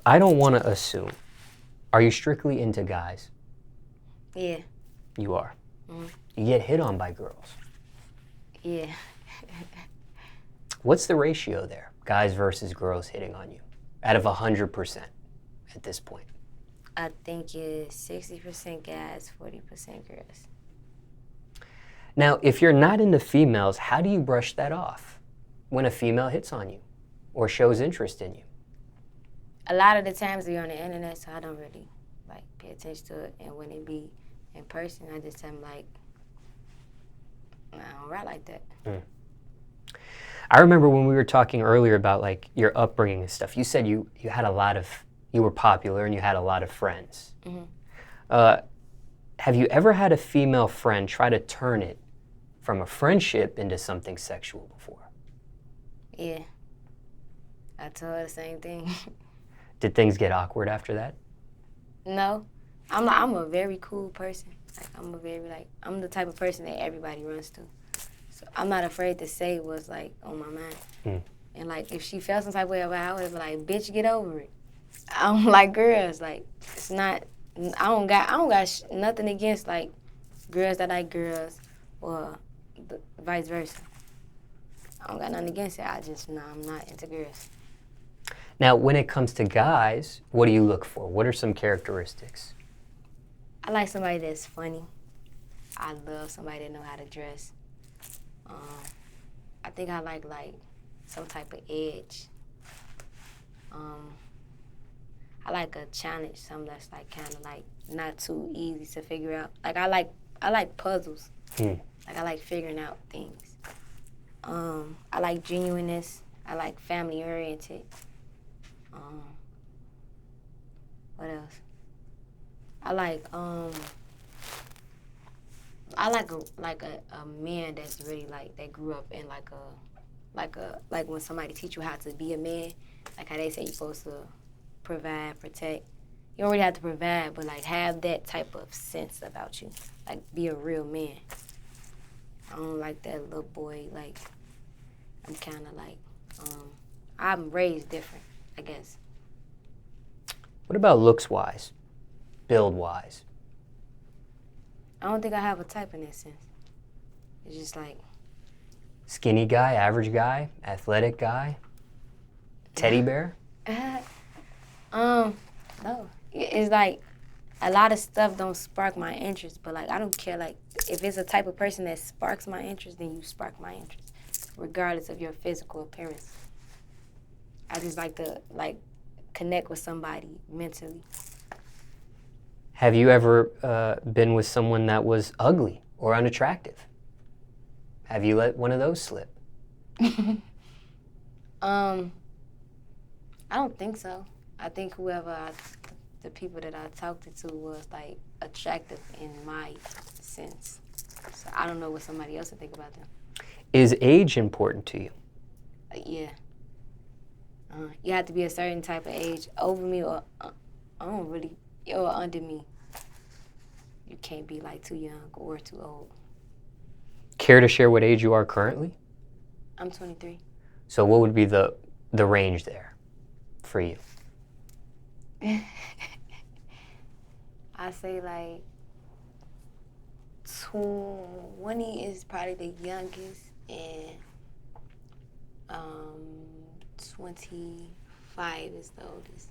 I don't want to assume. Are you strictly into guys? Yeah. You are. Mm-hmm. You get hit on by girls. Yeah. What's the ratio there, guys versus girls hitting on you, out of 100% at this point? I think it's 60% guys, 40% girls. Now, if you're not into females, how do you brush that off when a female hits on you or shows interest in you? A lot of the times they're on the internet, so I don't really pay attention to it. And when it be in person, I just tell them I don't write like that. I remember when we were talking earlier about your upbringing and stuff. You said you were popular and you had a lot of friends. Mm-hmm. Have you ever had a female friend try to turn it from a friendship into something sexual before? Yeah. I told her the same thing. Did things get awkward after that? No. I'm a very cool person. I'm the type of person that everybody runs to. So I'm not afraid to say what's on my mind. And if she felt some type of way about it, I would be like, bitch, get over it. I don't like girls. It's not, I don't got nothing against girls that like girls or vice versa. I don't got nothing against it. I'm not into girls. Now, when it comes to guys, what do you look for? What are some characteristics? I like somebody that's funny. I love somebody that know how to dress. I think I like some type of edge. I like a challenge, something that's kind of not too easy to figure out. I like puzzles. I like figuring out things. I like genuineness. I like family oriented. What else? I like a man that's really that grew up in when somebody teach you how to be a man, how they say you're supposed to provide, protect. You don't really have to provide, but have that type of sense about you, be a real man. I don't like that little boy. I'm kind of I'm raised different, I guess. What about looks-wise, build-wise? I don't think I have a type in that sense. It's just skinny guy, average guy, athletic guy, teddy bear? No. It's a lot of stuff don't spark my interest, but I don't care. If it's a type of person that sparks my interest, then you spark my interest, regardless of your physical appearance. I just like to connect with somebody mentally. Have you ever been with someone that was ugly or unattractive? Have you let one of those slip? I don't think so. I think the people that I talked to was attractive in my sense. So I don't know what somebody else would think about them. Is age important to you? Yeah. You have to be a certain type of age over me or under me. You can't be too young or too old. Care to share what age you are currently? I'm 23. So what would be the range there for you? I say 20 is probably the youngest, and 25 is the oldest.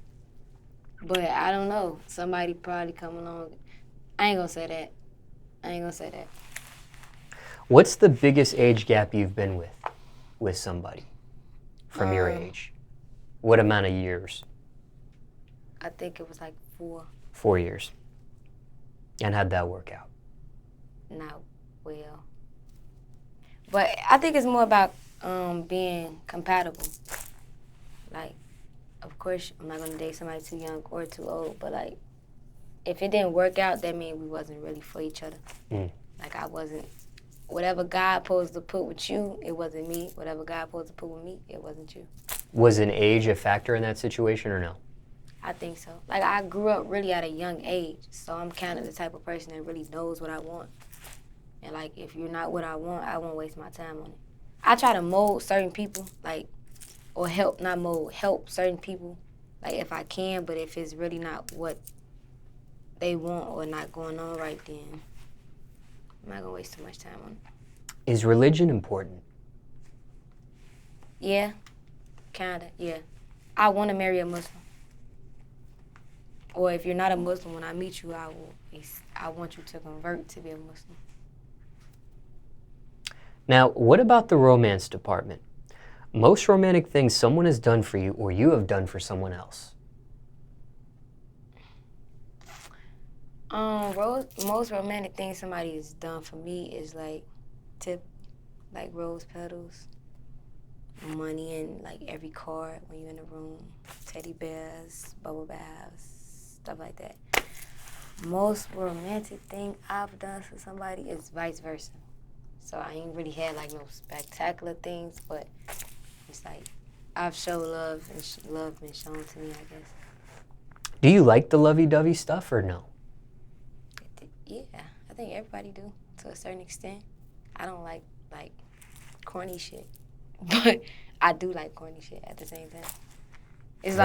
But I don't know. Somebody probably come along. I ain't gonna say that. What's the biggest age gap you've been with somebody from your age? What amount of years? I think it was 4. 4 years. And how'd that work out? Not well. But I think it's more about being compatible. Of course, I'm not gonna date somebody too young or too old, but if it didn't work out, that means we wasn't really for each other. I wasn't. Whatever God supposed to put with you, it wasn't me. Whatever God supposed to put with me, it wasn't you. Was an age a factor in that situation or no? I think so. I grew up really at a young age, so I'm kind of the type of person that really knows what I want. And if you're not what I won't waste my time on it. I try to mold certain people, help certain people Like, if I can, but if it's really not what they want or not going on right, then I'm not gonna waste too much time on it. Is religion important? Yeah, kinda, yeah. I want to marry a Muslim. Or if you're not a Muslim, when I meet you, I want you to convert to be a Muslim. Now, what about the romance department? Most romantic things someone has done for you or you have done for someone else. Most romantic things somebody has done for me is like rose petals, money in like every card when you're in a room, teddy bears, bubble baths, stuff like that. Most romantic thing I've done for somebody is vice versa. So I ain't really had like no spectacular things, but it's like I've showed love and love been shown to me, I guess. Do you like the lovey-dovey stuff or no? Yeah, I think everybody do to a certain extent. I don't like corny shit, but I do like corny shit at the same time. It's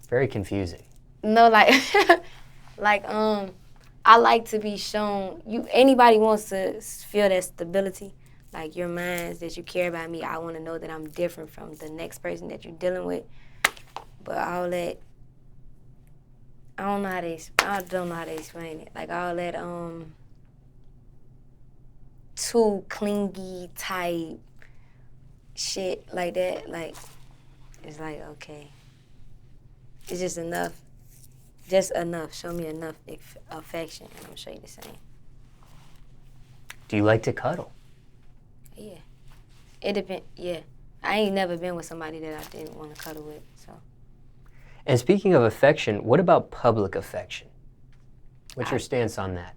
very confusing. No, like I like to be shown. Anybody wants to feel that stability, like your minds that you care about me. I want to know that I'm different from the next person that you're dealing with. But all that, I don't know how to explain it. Like all that too clingy type shit like that, like it's like, okay, it's just enough. Just enough. Show me enough affection, and I'm gonna show you the same. Do you like to cuddle? Yeah. It depends. Yeah. I ain't never been with somebody that I didn't want to cuddle with, so. And speaking of affection, what about public affection? What's your stance on that?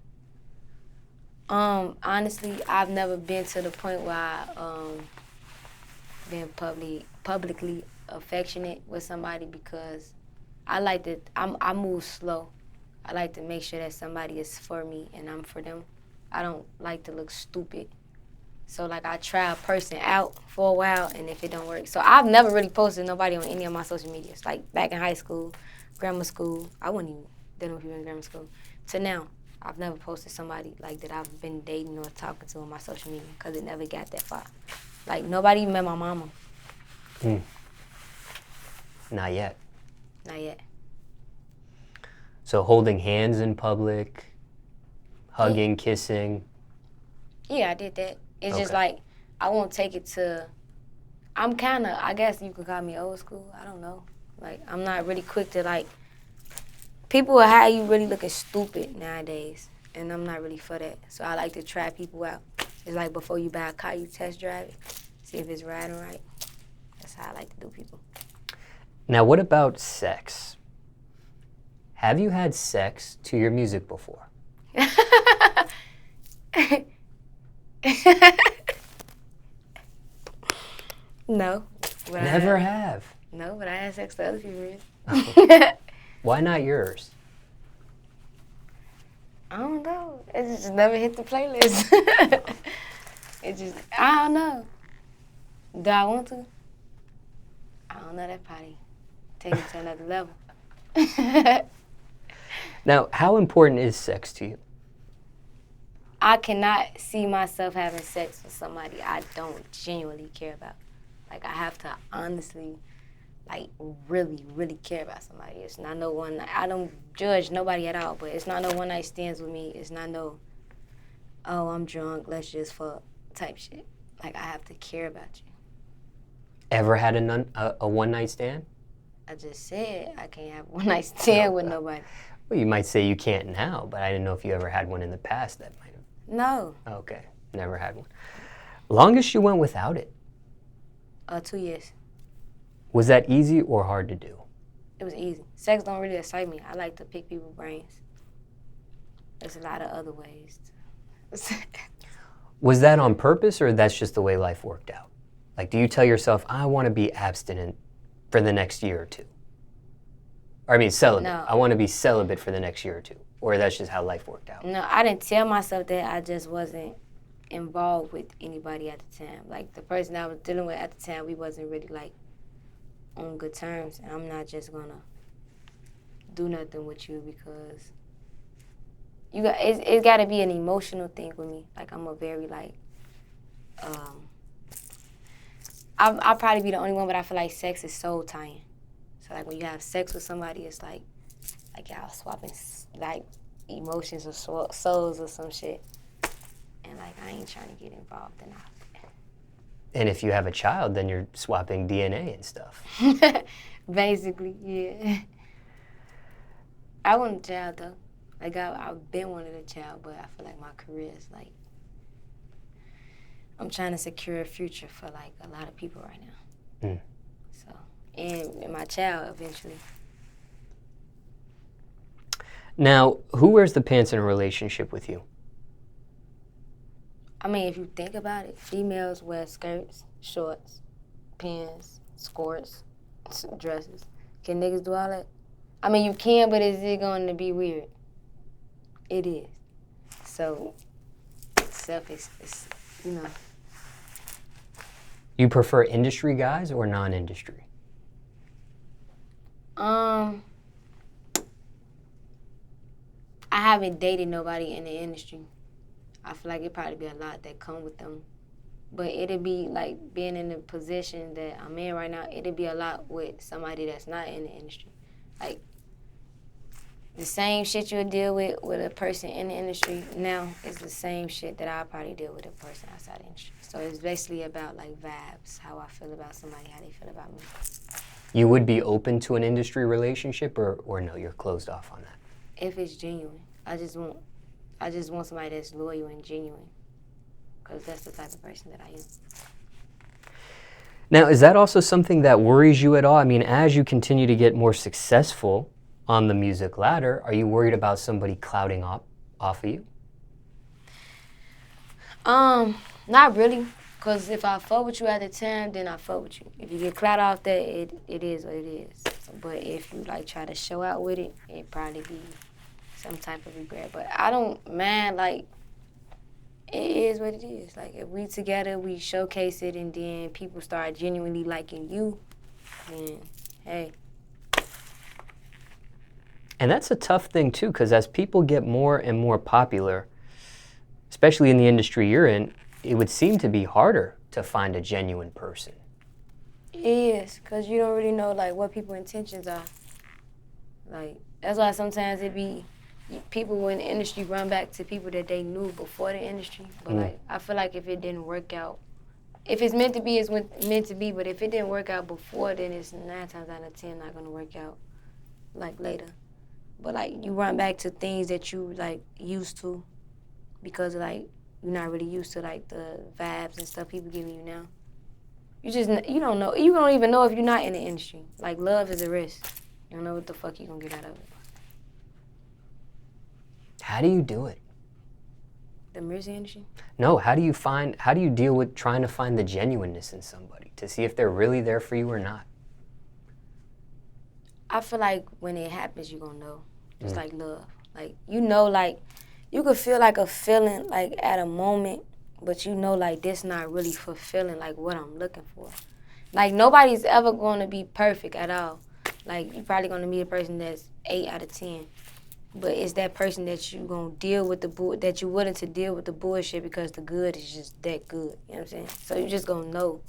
Honestly, I've never been to the point where I been publicly affectionate with somebody because I move slow. I like to make sure that somebody is for me and I'm for them. I don't like to look stupid. So like I try a person out for a while and if it don't work. So I've never really posted nobody on any of my social medias. Like back in high school, grammar school, I wasn't even dealing with people in grammar school. To now, I've never posted somebody like that I've been dating or talking to on my social media because it never got that far. Like nobody even met my mama. Not yet. Not yet. So holding hands in public, hugging, kissing. Yeah, I did that. It's just Okay. like, I won't take it to, I'm kind of, I guess you could call me old school. I don't know. Like, I'm not really quick to like, people will have you really looking stupid nowadays. And I'm not really for that. So I like to try people out. It's like before you buy a car, you test drive it, see if it's riding right. That's how I like to do people. Now, what about sex? Have you had sex to your music before? No. Never have. No, but I had sex to other people. Why not yours? I don't know. It just never hit the playlist. I don't know. Do I want to? I don't know, that probably take it to another level. Now, how important is sex to you? I cannot see myself having sex with somebody I don't genuinely care about. Like, I have to honestly, like, really, really care about somebody. It's not no one, I don't judge nobody at all, but it's not no one night stands with me. It's not no, oh, I'm drunk, let's just fuck type shit. Like, I have to care about you. Ever had a one-night stand? I just said I can't have one night stand with nobody. Well, you might say you can't now, but I didn't know if you ever had one in the past that might have. No. Okay, never had one. Longest you went without it? 2 years. Was that easy or hard to do? It was easy. Sex don't really excite me. I like to pick people's brains. There's a lot of other ways. Was that on purpose or that's just the way life worked out? Like, do you tell yourself, I want to be abstinent for the next year or two? Or I mean, celibate. No. I want to be celibate for the next year or two. Or that's just how life worked out? No, I didn't tell myself that. I just wasn't involved with anybody at the time. Like, the person I was dealing with at the time, we wasn't really, like, on good terms. And I'm not just going to do nothing with you because it's got to be an emotional thing with me. Like, I'm a very, like, I'll probably be the only one, but I feel like sex is soul tying. So, like, when you have sex with somebody, it's like y'all swapping, like, emotions or souls or some shit. And, like, I ain't trying to get involved in all that. And if you have a child, then you're swapping DNA and stuff. Basically, yeah. I want a child, though. Like, I've been wanting a child, but I feel like my career is, like, I'm trying to secure a future for, like, a lot of people right now. Mm. So, and my child eventually. Now, who wears the pants in a relationship with you? I mean, if you think about it, females wear skirts, shorts, pants, skirts, dresses. Can niggas do all that? I mean, you can, but is it going to be weird? It is. So, stuff is, you know. You prefer industry guys or non-industry? I haven't dated nobody in the industry. I feel like it'd probably be a lot that come with them. But it'd be like being in the position that I'm in right now, it'd be a lot with somebody that's not in the industry. Like, the same shit you'll deal with a person in the industry now is the same shit that I'll probably deal with a person outside the industry. So it's basically about, like, vibes, how I feel about somebody, how they feel about me. You would be open to an industry relationship or no, you're closed off on that? If it's genuine. I just want somebody that's loyal and genuine, because that's the type of person that I am. Now, is that also something that worries you at all? I mean, as you continue to get more successful on the music ladder, are you worried about somebody clouding off of you? Not really, because if I fuck with you at the time, then I fuck with you. If you get clout off that, it is what it is. But if you, like, try to show out with it, it'd probably be some type of regret. But I don't mind, like, it is what it is. Like, if we together, we showcase it, and then people start genuinely liking you, then, hey. And that's a tough thing, too, because as people get more and more popular, especially in the industry you're in, it would seem to be harder to find a genuine person. It is, because you don't really know, like, what people's intentions are. Like, that's why sometimes it be people in the industry run back to people that they knew before the industry. But, like, I feel like if it didn't work out, if it's meant to be, it's meant to be. But if it didn't work out before, then it's 9 times out of 10 not going to work out, like, later. But, like, you run back to things that you, like, used to because, like, you're not really used to, like, the vibes and stuff people giving you now. You don't know. You don't even know if you're not in the industry. Like, love is a risk. You don't know what the fuck you're going to get out of it. How do you do it? The music industry? No, how do you deal with trying to find the genuineness in somebody to see if they're really there for you or not? I feel like when it happens, you're going to know. Just like love. Like, you know, like, you could feel like a feeling, like, at a moment, but you know, like, this not really fulfilling, like, what I'm looking for. Like, nobody's ever going to be perfect at all. Like, you're probably going to meet a person that's 8 out of 10. But it's that person that you going to deal with that you're willing to deal with the bullshit because the good is just that good. You know what I'm saying? So you just going to know.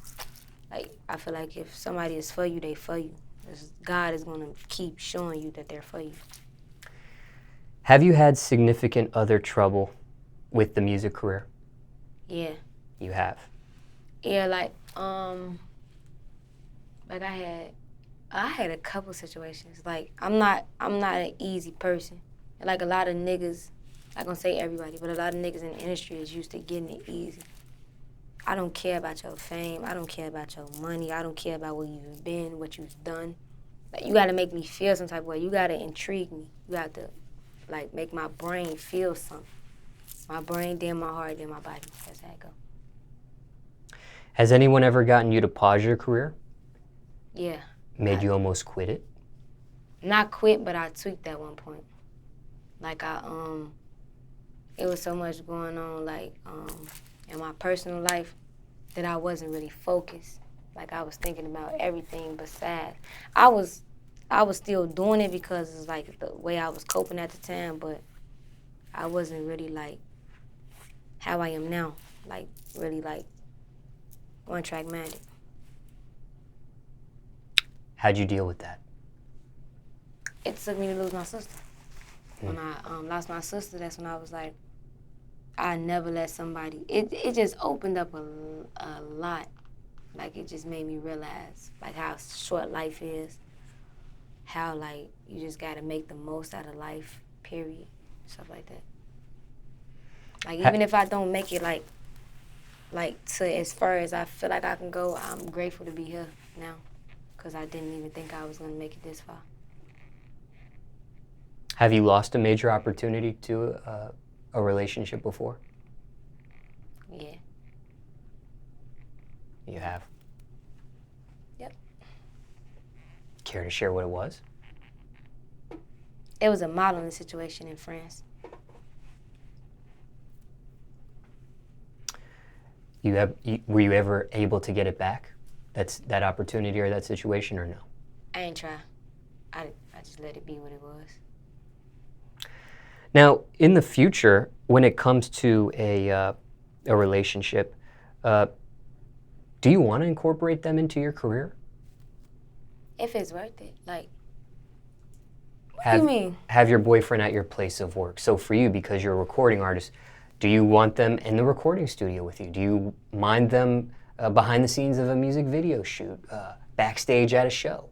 Like, I feel like if somebody is for you, they for you. God is going to keep showing you that they're for you. Have you had significant other trouble with the music career? Yeah. You have? Yeah, like I had a couple situations. Like, I'm not an easy person. Like, a lot of niggas, I'm gonna say everybody, but a lot of niggas in the industry is used to getting it easy. I don't care about your fame. I don't care about your money. I don't care about where you've been, what you've done. Like, you gotta make me feel some type of way. You gotta intrigue me. You have to, like, make my brain feel something. My brain, then my heart, then my body. That's how it go. Has anyone ever gotten you to pause your career? Yeah. Made you almost quit it? Not quit, but I tweaked at one point. Like, it was so much going on, like, in my personal life that I wasn't really focused. Like, I was thinking about everything besides. I was I was still doing it because it's like the way I was coping at the time, but I wasn't really like how I am now, like really like one track minded. How'd you deal with that? It took me to lose my sister. When I lost my sister, that's when I was like, I never let somebody, it just opened up a lot. Like, it just made me realize, like, how short life is, how, like, you just got to make the most out of life, period, stuff like that. Like, even if I don't make it, like to as far as I feel like I can go, I'm grateful to be here now, because I didn't even think I was going to make it this far. Have you lost a major opportunity to a relationship before? Yeah. You have? Yep. Care to share what it was? It was a modeling situation in France. Were you ever able to get it back? That opportunity or that situation, or no? I ain't try. I just let it be what it was. Now, in the future, when it comes to a relationship, do you want to incorporate them into your career? If it's worth it. Like, what do you mean? Have your boyfriend at your place of work. So for you, because you're a recording artist, do you want them in the recording studio with you? Do you mind them behind the scenes of a music video shoot, backstage at a show?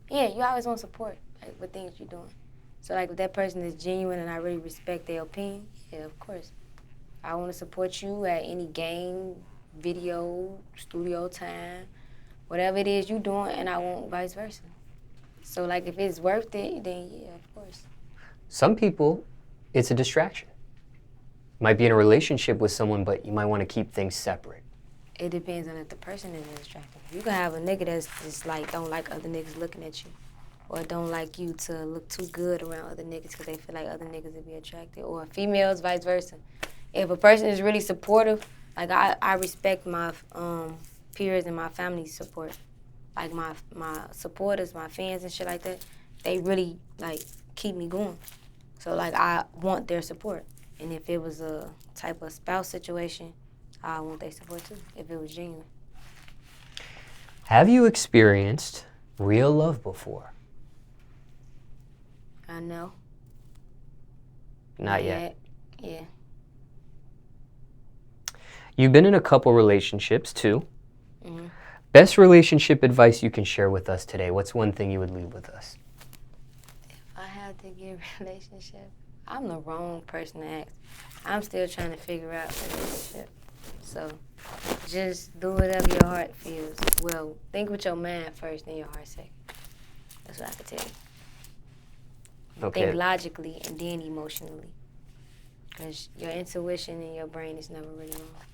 Yeah, you always want support, like, with things you're doing. So, like, if that person is genuine and I really respect their opinion, yeah, of course. I want to support you at any game, video, studio time, whatever it is you're doing, and I want vice versa. So, like, if it's worth it, then yeah, of course. Some people, it's a distraction. Might be in a relationship with someone, but you might want to keep things separate. It depends on if the person is distracted. You can have a nigga that's just, like, don't like other niggas looking at you, or don't like you to look too good around other niggas because they feel like other niggas would be attracted, or females, vice versa. If a person is really supportive, like, I respect my peers and my family's support. Like, my supporters, my fans and shit like that, they really, like, keep me going. So, like, I want their support. And if it was a type of spouse situation, I want their support too, if it was genuine. Have you experienced real love before? I know. Not yet. Yeah. You've been in a couple relationships too. Mm-hmm. Best relationship advice you can share with us today. What's one thing you would leave with us? If I had to give a relationship, I'm the wrong person to ask. I'm still trying to figure out a relationship. So just do whatever your heart feels. Well, think with your mind first, then your heart second. That's what I could tell you. Okay. Think logically and then emotionally. Because your intuition and your brain is never really wrong.